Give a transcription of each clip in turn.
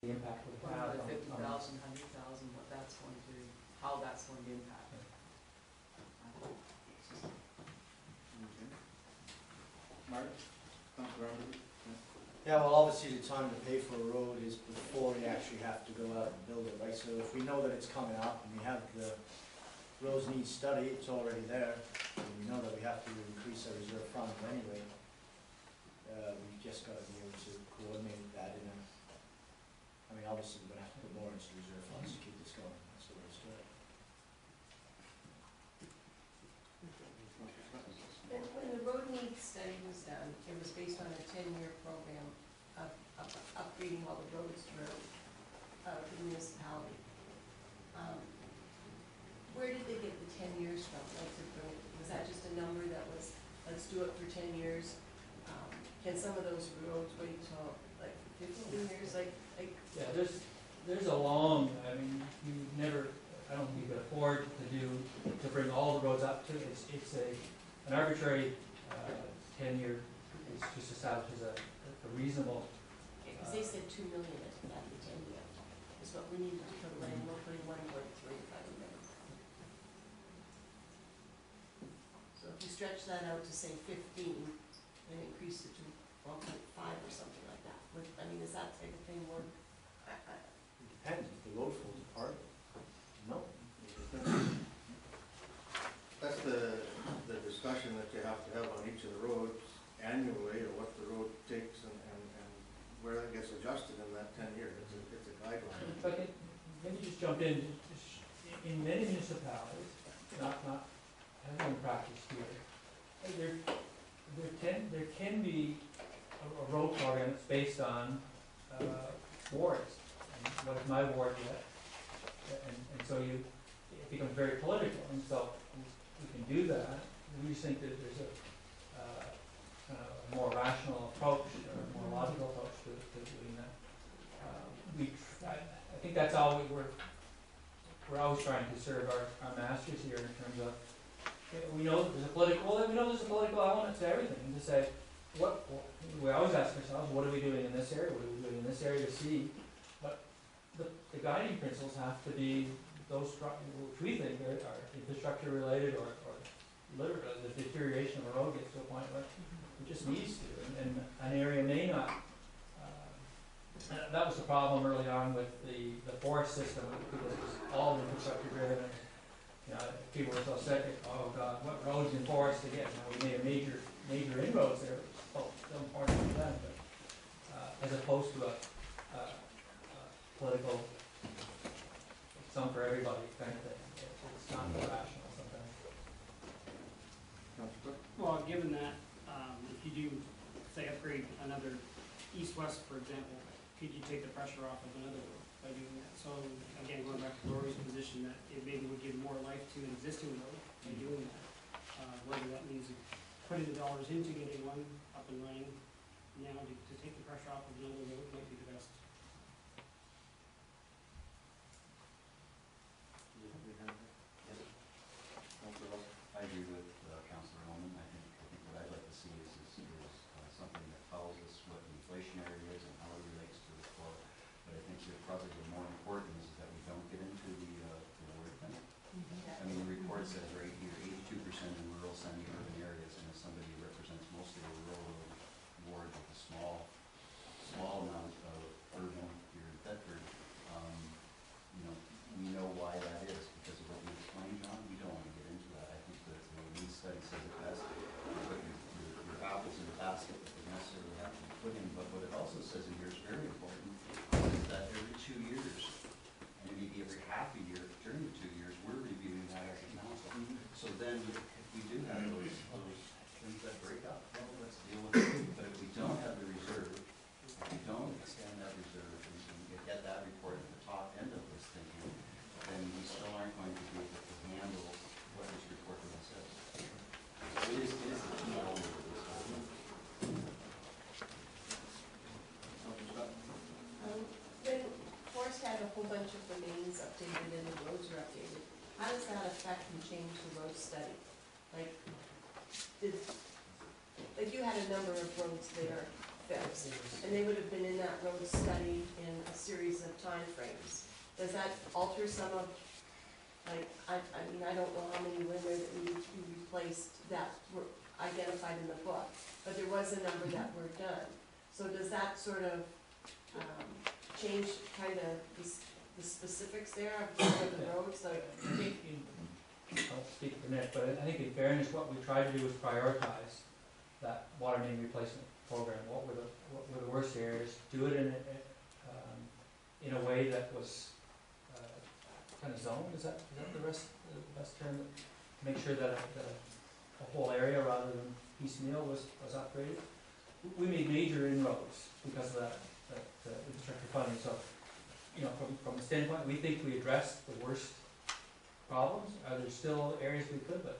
the impact would have the on 50,000, 100,000, what that's going to, how that's going to impact. Mark? Councilor Armstrong? Yeah, well, obviously the time to pay for a road is before you actually have to go out and build it, right? So if we know that it's coming up and we have the roads need study, it's already there, and we know that we have to increase our reserve fund anyway, we've just got to be able to coordinate that in a, I mean, obviously we're going to have to put more into the reserve funds to keep this going, that's the way it's doing. When the road needs study was done, it was based on a 10-year program of upgrading all the roads through the municipality. Where did they get the 10 years from? Like, was that just a number that was, let's do it for 10 years? Can some of those roads wait till like 15 years? Yeah, there's a long, I mean, you never, I don't think you could afford to bring all the roads up to, it's an arbitrary 10-year, it's just established as a reasonable. Because they said 2 million at the 10-year is what we needed to put away, and we're putting 1.3 if I remember. So if you stretch that out to say 15, and increase it to 1.5 or something like that, I mean, is that type of thing work? It depends, if the road falls apart, no. That's the discussion that you have to have on each of the roads annually, or what the road takes and where that gets adjusted in that 10 years. It's a guideline. If I could maybe just jump in many municipalities, not having practice here, there can be a road program that's based on wards. And what is my ward yet? And so it becomes very political, and so we can do that. We just think that there's kind of a more rational approach, or a more logical approach to doing that. I think that's all we're always trying to serve our masters here in terms of, we know that there's a political element to everything, and to say, we always ask ourselves, what are we doing in this area? What are we doing in this area to see? But the guiding principles have to be those which we think are infrastructure related, or literally the deterioration of a road gets to a point where it just needs to, and an area may not. That was the problem early on with the forest system, because it was all infrastructure driven. You know, people were so sick, oh God, what roads and forests again? You know, we made a major inroads there, still important to them, but as opposed to a political, some for everybody kind of thing. It's not rational sometimes. Well, given that, if you do, say, upgrade another east-west, for example, could you take the pressure off of another road by doing that? So, again, going back to Rory's position, that it maybe would give more life to an existing road by doing that. Whether that means putting the dollars into getting one up and running now to take the pressure off of another road might be the best. I agree with Councillor Holman. I think what I'd like to see is something that tells us what the inflationary is and how it relates to the core. But I think that probably the more important is that we don't get into the word thing. I mean, the report says right here, 82% in rural semi-urban areas, and as somebody who represents mostly a rural ward with a small amount of urban here in Thetford, we know why that is, because of what you explained, John. We don't want to get into that. I think that the lead study says it best. You put your apples in a basket that they necessarily have to be put in, but what it also says in here is very important, is that every 2 years, and maybe every half a year during the 2 years, we're reviewing that as a council. So then, if we do have those things that break up, well, let's deal with it. But if we don't have the reserve, if we don't extend that reserve and get that report at the top end of this thinking, then we still aren't going to be able to handle what this report really says. It is a key element of this document. When Forest had a whole bunch of the names updated and the roads are updated, how does that affect and change the road study? Like you had a number of roads there fixed, and they would have been in that road study in a series does that alter some of, like, I mean, I don't know how many were there that needed to be replaced that were identified in the book, but there was a number that were done. So does that sort of, change kind of the specifics there of some of the roads, like, I think I'll speak for Nick, but I think in fairness, what we tried to do was prioritize that water main replacement program. What were the worst areas? Do it in a way that was kind of zoned. Is that the best term? To make sure that the whole area rather than piecemeal was upgraded. We made major inroads because of that infrastructure funding. So, you know, from a standpoint, we think we addressed the worst problems. Are there still areas we could, but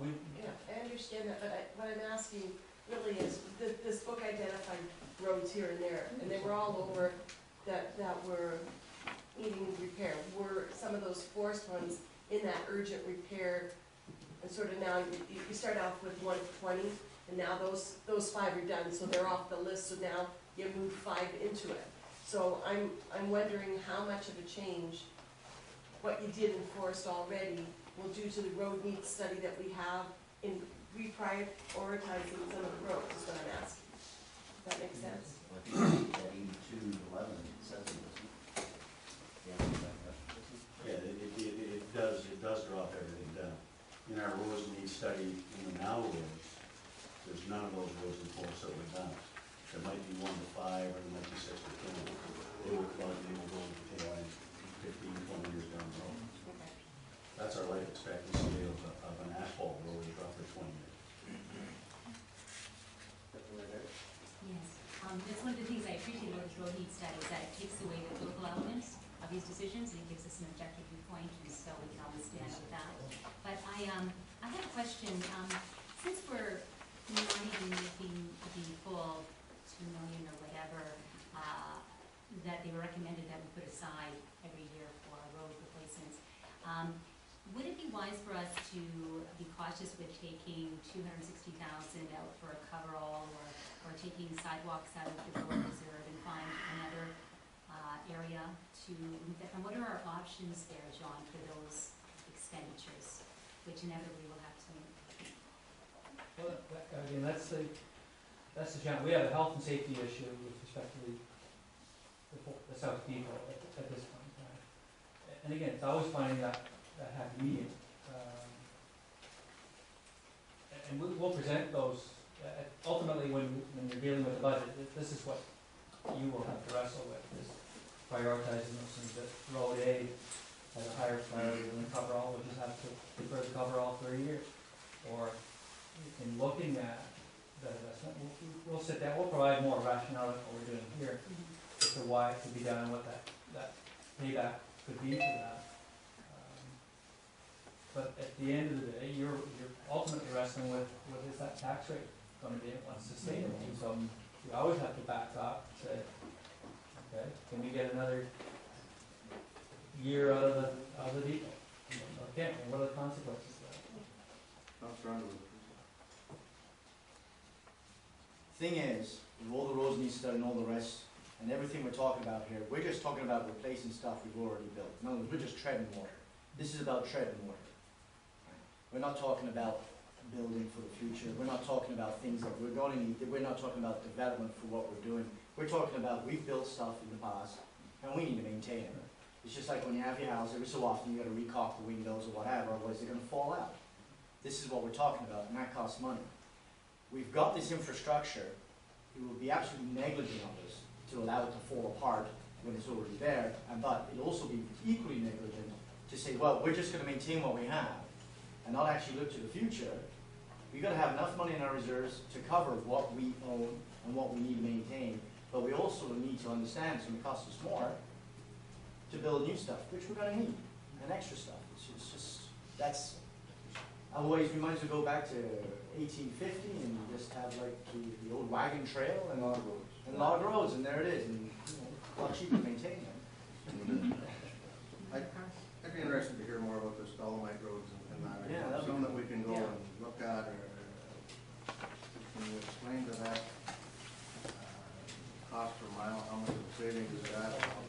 we. yeah, I understand that, but what I'm asking really is, this book identified roads here and there, and they were all over that were needing repair. Were some of those forest ones in that urgent repair, and sort of now, you start off with 120, and now those 5 are done, so they're off the list, so now you move 5 into it. So I'm wondering how much of a change what you did in forest already will do to the road needs study that we have in reprioritizing some of the roads, is what I'm asking. Does that make sense? I think that 82-11 says it, doesn't it? Yeah, it does drop everything down. In our roads need study in the now roads, there's none of those roads in forest that were done. There might be 1 to 5, or there might be 6 to 10. They will go into tail end 15, 20 years down the road. Okay. That's our life expectancy of an asphalt road is roughly 20 years. Yes, that's one of the things I appreciate about this road needs study, is that it takes away the local elements of these decisions, and it gives us an objective viewpoint, and so we can always stand with that. But I have a question, since we're not even making the full 2 million or whatever, that they recommended that we put aside every year for road replacements, would it be wise for us to be cautious with taking 260,000 out for a coverall, or taking sidewalks out of the road reserve and find another area to, and what are our options there, John, for those expenditures, which inevitably will have to make? Well, again, that's the challenge. We have a health and safety issue with respect to the South Depot at this point in time. And again, it's always finding that happy medium. And we'll present those, ultimately when you're dealing with the budget, this is what you will have to wrestle with, is prioritizing those things. That road A has a higher priority than the coverall, we'll just have to defer the coverall for a year. Or in looking at the investment, we'll sit down, we'll provide more rationale than what we're doing here as to why it could be done and what that payback could be for that. But at the end of the day, you're ultimately wrestling with what is that tax rate going to be and what's sustainable. And so you always have to back up and say, okay, can we get another year out of the depot? Or can't we? What are the consequences of that? Thing is, with all the roads need study and all the rest, and everything we're talking about here, we're just talking about replacing stuff we've already built. In other words, we're just treading water. This is about treading water. We're not talking about building for the future. We're not talking about things that we're going to need. We're not talking about development for what we're doing. We're talking about we've built stuff in the past, and we need to maintain it. It's just like when you have your house, every so often you got to recaulk the windows or whatever, otherwise they're going to fall out. This is what we're talking about, and that costs money. We've got this infrastructure. It would be absolutely negligent of us to allow it to fall apart when it's already there, but it'll also be equally negligent to say, well, we're just going to maintain what we have and not actually look to the future. We've got to have enough money in our reserves to cover what we own and what we need to maintain, but we also need to understand it's going to cost us more to build new stuff, which we're going to need, and extra stuff. It's just, that's, otherwise we might as well go back to 1850 and just have like the old wagon trail and log roads, and there it is, and you know, a lot cheaper to maintain them.